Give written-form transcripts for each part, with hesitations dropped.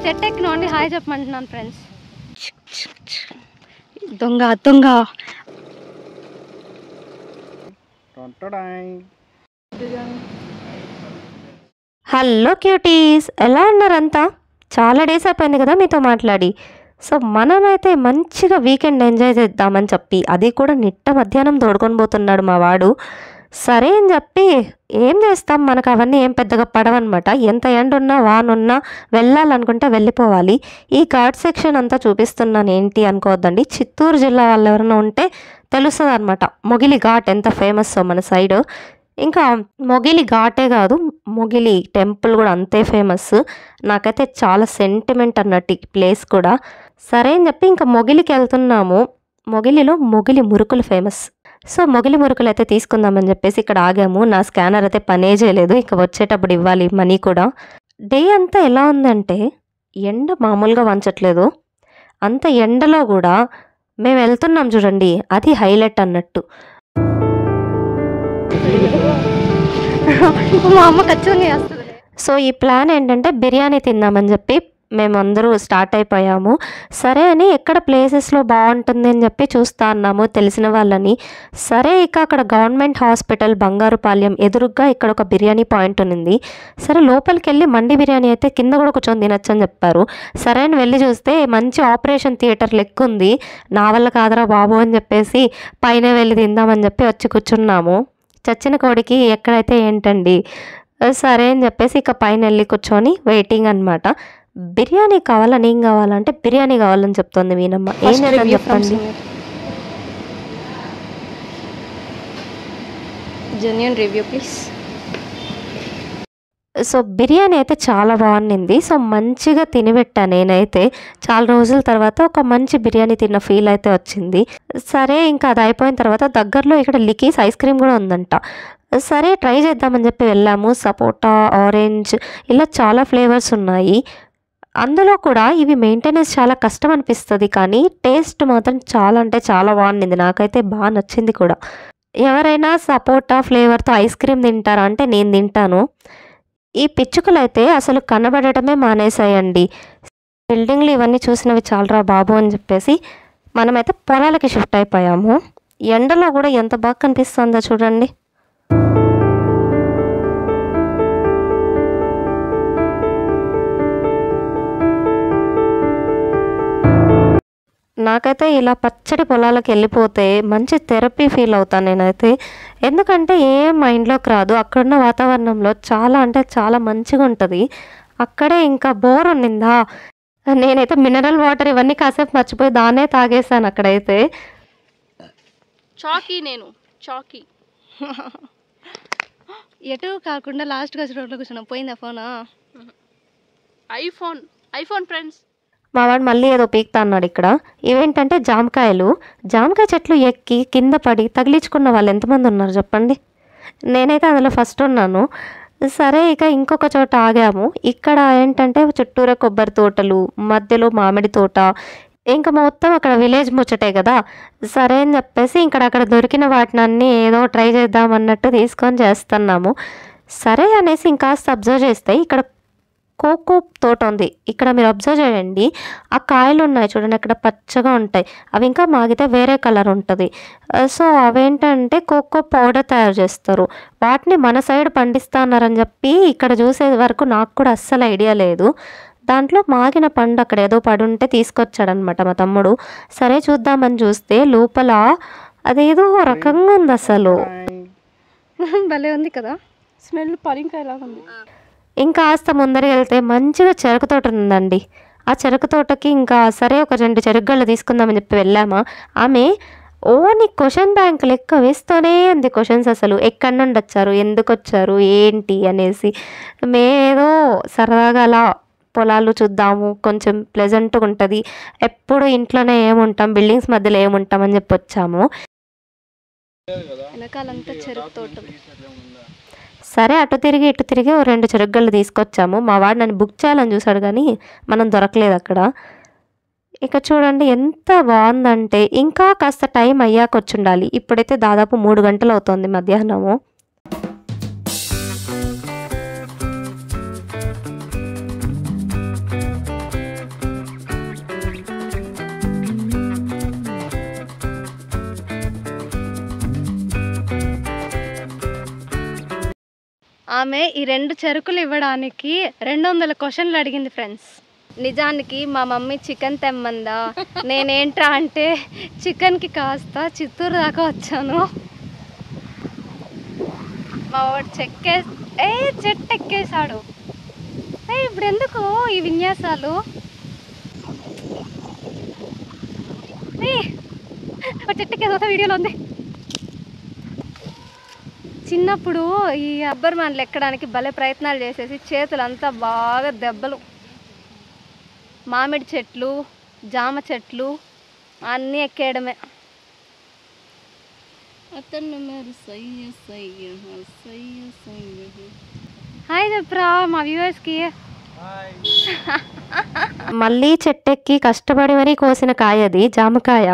చెట్టు ఎక్కినండి hi చెప్పమంటున్నాను friends. దొంగ దొంగ. హలో క్యూటీస్, ఎలా ఉన్నారంతా? చాలా డేస్ అయిపోయింది కదా మీతో మాట్లాడి. సో మనమైతే మంచిగా వీకెండ్ ఎంజాయ్ చేద్దామని చెప్పి, అది కూడా నిట్ట మధ్యాహ్నం తోడుకొని పోతున్నాడు మా వాడు. సరే అని చెప్పి ఏం చేస్తాం, మనకు అవన్నీ ఏం పెద్దగా పడవన్నమాట. ఎంత ఎండ ఉన్నా వానున్నా వెళ్ళాలనుకుంటే వెళ్ళిపోవాలి. ఈ ఘాట్ సెక్షన్ అంతా చూపిస్తున్నాను ఏంటి అనుకోవద్దండి, చిత్తూరు జిల్లా వాళ్ళు ఎవరైనా ఉంటే తెలుస్తుంది అనమాట. మొగిలి ఘాట్ ఎంత ఫేమస్ మన సైడ్. ఇంకా మొగిలి ఘాటే కాదు, మొగిలి టెంపుల్ కూడా అంతే ఫేమస్. నాకైతే చాలా సెంటిమెంట్ అన్నట్టు ఈ ప్లేస్ కూడా. సరే అని చెప్పి ఇంకా మొగిలికి వెళ్తున్నాము. మొగిలిలో మొగిలి మురుకులు ఫేమస్. సో మొగిలి మురుకులు అయితే తీసుకుందామని చెప్పేసి ఇక్కడ ఆగాము. నా స్కానర్ అయితే పనే చేయలేదు, ఇంకా వచ్చేటప్పుడు ఇవ్వాలి మనీ కూడా. డే అంతా ఎలా ఉందంటే ఎండ మామూలుగా వంచట్లేదు. అంత ఎండలో కూడా మేము వెళ్తున్నాం చూడండి, అది హైలైట్ అన్నట్టు. మా అమ్మ కచ్చోని వేస్తుంది. సో ఈ ప్లాన్ ఏంటంటే బిర్యానీ తిందామని చెప్పి మేము అందరూ స్టార్ట్ అయిపోయాము. సరే అని ఎక్కడ ప్లేసెస్లో బాగుంటుంది అని చెప్పి చూస్తా అన్నాము తెలిసిన వాళ్ళని. సరే ఇక అక్కడ గవర్నమెంట్ హాస్పిటల్ బంగారుపాలెం ఎదురుగ్గా ఇక్కడ ఒక బిర్యానీ పాయింట్ ఉంది. సరే లోపలికి వెళ్ళి మండి బిర్యానీ అయితే కింద కూడా కూర్చొని తినొచ్చు అని చెప్పారు. సరే అని వెళ్ళి చూస్తే మంచి ఆపరేషన్ థియేటర్ లెక్క ఉంది. నా వల్ల కాదరా బాబు అని చెప్పేసి పైన వెళ్ళి తిందామని చెప్పి వచ్చి కూర్చున్నాము. చచ్చిన కోడికి ఎక్కడైతే ఏంటండి. సరే అని చెప్పేసి ఇక పైన వెళ్ళి కూర్చొని వెయిటింగ్ అనమాట. బిర్యానీ కావాలని ఏం కావాలంటే బిర్యానీ కావాలని చెప్తుంది మీనమ్మ. ఏం చేద్దాం చెప్పండి. Genuine review please. So biryani అయితే చాలా బాగుంది. సో మంచిగా తినిపెట్టా నేనైతే. చాలా రోజుల తర్వాత ఒక మంచి బిర్యానీ తిన్న ఫీల్ అయితే వచ్చింది. సరే ఇంకా అది అయిపోయిన తర్వాత దగ్గరలో ఇక్కడ లికీస్ ఐస్ క్రీమ్ కూడా ఉందంట. సరే ట్రై చేద్దామని చెప్పి వెళ్ళాము. సపోటా, ఆరెంజ్ ఇలా చాలా ఫ్లేవర్స్ ఉన్నాయి. అందులో కూడా ఇవి మెయింటెనెన్స్ చాలా కష్టం అనిపిస్తుంది, కానీ టేస్ట్ మాత్రం చాలా అంటే చాలా బాగుంది. నాకైతే బాగా నచ్చింది కూడా. ఎవరైనా సపోటా ఫ్లేవర్తో ఐస్ క్రీమ్ తింటారా అంటే నేను తింటాను. ఈ పిచ్చుకలు అయితే అసలు కనబడటమే మానేసాయండి. బిల్డింగ్లు ఇవన్నీ చూసినవి చాలరా బాబు అని చెప్పేసి మనమైతే పొలాలకి షిఫ్ట్ అయిపోయాము. ఎండలో కూడా ఎంత బాగా కనిపిస్తుందో చూడండి. నాకైతే ఇలా పచ్చడి పొలాలకు వెళ్ళిపోతే మంచి థెరపీ ఫీల్ అవుతాను నేనైతే. ఎందుకంటే ఏం మైండ్లోకి రాదు, అక్కడున్న వాతావరణంలో చాలా అంటే చాలా మంచిగా ఉంటుంది. అక్కడే ఇంకా బోర్ ఉన్నిందా, నేనైతే మినరల్ వాటర్ ఇవన్నీ కాసేపు మర్చిపోయి దాన్నే తాగేసాను అక్కడైతే. చాకీ నేను చాకీ ఎటు కాకుండా లాస్ట్గా రోడ్లో కూర్చున్నా. పోయిందా ఫోనా? IPhone friends. మా వాడు మళ్ళీ ఏదో పీక్తా అన్నాడు. ఇక్కడ ఇవేంటంటే జామకాయలు. జామకాయ చెట్లు ఎక్కి కింద పడి తగిలించుకున్న వాళ్ళు ఎంతమంది ఉన్నారు చెప్పండి. నేనైతే అందులో ఫస్ట్ ఉన్నాను. సరే ఇక ఇంకొక చోట ఆగాము. ఇక్కడ ఏంటంటే చుట్టూరా కొబ్బరి తోటలు, మధ్యలో మామిడి తోట, ఇంకా మొత్తం అక్కడ విలేజ్ ముచ్చటే కదా. సరే అని చెప్పేసి అక్కడ దొరికిన వాటినన్నీ ఏదో ట్రై చేద్దామన్నట్టు తీసుకొని చేస్తున్నాము. సరే అనేసి ఇంకాస్త అబ్జర్వ్ చేస్తే ఇక్కడ కోకో తోట ఉంది. ఇక్కడ మీరు అబ్జర్వ్ చేయండి, ఆ కాయలు ఉన్నాయి చూడండి అక్కడ పచ్చగా ఉంటాయి. అవి ఇంకా మాగితే వేరే కలర్ ఉంటుంది. సో అవేంటంటే కోకో పౌడర్ తయారు చేస్తారు. వాటిని మన సైడ్ పండిస్తున్నారని చెప్పి ఇక్కడ చూసే వరకు నాకు కూడా అస్సలు ఐడియా లేదు. దాంట్లో మాగిన పండు అక్కడ ఏదో పడి ఉంటే తీసుకొచ్చాడనమాట మా తమ్ముడు. సరే చూద్దామని చూస్తే లోపల అదేదో రకంగా ఉంది అసలు. భలే ఉంది కదా, స్మెల్ పరింకాయలాగా ఉంది. ఇంకాస్త ముందరికి వెళ్తే మంచిగా చెరుకు తోట ఉందండి. ఆ చెరుకు తోటకి ఇంకా సరే ఒక 2 చెరుకుగళ్ళు తీసుకుందామని చెప్పి వెళ్ళామా. ఆమె ఓన్లీ క్వశ్చన్ బ్యాంక్ లెక్క వేస్తూనే ఉంది క్వశ్చన్స్. అసలు ఎక్కడి నుండి వచ్చారు, ఎందుకు వచ్చారు, ఏంటి అనేసి. మేమేదో సరదాగా అలా పొలాలు చూద్దాము, కొంచెం ప్లెజెంట్గా ఉంటుంది, ఎప్పుడు ఇంట్లోనే ఏముంటాం, బిల్డింగ్స్ మధ్యలో ఏముంటాం అని చెప్పి వచ్చాము. వెనకాలంతా చెరుకు తోట. సరే అటు తిరిగి ఇటు తిరిగి 2 చెరుకుగళ్ళు తీసుకొచ్చాము. మా వాడు నన్ను బుక్ చేయాలని చూశాడు కానీ మనం దొరకలేదు అక్కడ. ఇక చూడండి ఎంత బాగుందంటే ఇంకా కాస్త టైం అయ్యాక వచ్చి ఉండాలి. ఇప్పుడైతే దాదాపు 3 గంటలు అవుతుంది మధ్యాహ్నము. ఆమె ఈ 2 చెరుకులు ఇవ్వడానికి 200 క్వశ్చన్లు అడిగింది ఫ్రెండ్స్. నిజానికి మా మమ్మీ చికెన్ తెమ్మందా, నేనేంట్రా అంటే చికెన్కి కాస్త చిత్తూరు దాకా వచ్చాను. మా వాడు చెట్టు ఎక్కేసాడు. ఇప్పుడు ఎందుకు ఈ విన్యాసాలు? చెట్టు ఎక్కేసా వీడియోలో ఉంది. చిన్నప్పుడు ఈ రబ్బర్ మ్యాన్లు ఎక్కడానికి భలే ప్రయత్నాలు చేసేసి చేతులంతా బాగా దెబ్బలు. మామిడి చెట్లు, జామ చెట్లు అన్నీ ఎక్కేయడమే. హాయ్ చెప్పరా మా వ్యూవర్స్కి. మళ్ళీ చెట్టెక్కి కష్టపడి మరీ కోసిన కాయ అది, జామకాయ.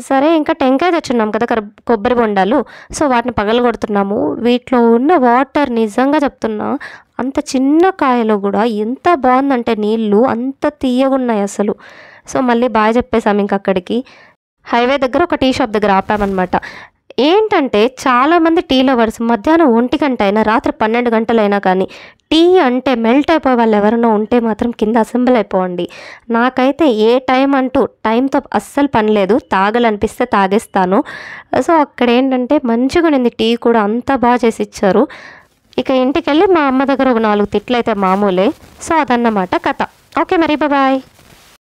సరే ఇంకా టెంకాయ తెచ్చున్నాం కదా, కొబ్బరి బొండాలు. సో వాటిని పగలగొడుతున్నాము. వీటిలో ఉన్న వాటర్ నిజంగా చెప్తున్నా, అంత చిన్న కాయలో కూడా ఎంత బాగుందంటే నీళ్ళు అంత తీయగున్నాయి అసలు. సో మళ్ళీ బాగా చెప్పేసాము ఇంక అక్కడికి. హైవే దగ్గర ఒక టీ షాప్ దగ్గర ఆపామన్నమాట. ఏంటంటే చాలామంది టీ లవర్స్ మధ్యాహ్నం 1 గంట అయినా రాత్రి 12 గంటలైనా కానీ టీ అంటే మెల్ట్ అయిపోయే వాళ్ళు ఎవరైనా ఉంటే మాత్రం కింద అసెంబుల్ అయిపోండి. నాకైతే ఏ టైం అంటూ టైంతో అస్సలు పని లేదు, తాగాలనిపిస్తే తాగేస్తాను. సో అక్కడ ఏంటంటే మంచిగా ఉండింది, టీ కూడా అంత బాగా చేసి ఇచ్చారు. ఇక ఇంటికి వెళ్ళి మా అమ్మ దగ్గర ఒక 4 తిట్లు అయితే మామూలే. సో అదన్నమాట కథ. ఓకే మరి బాయ్.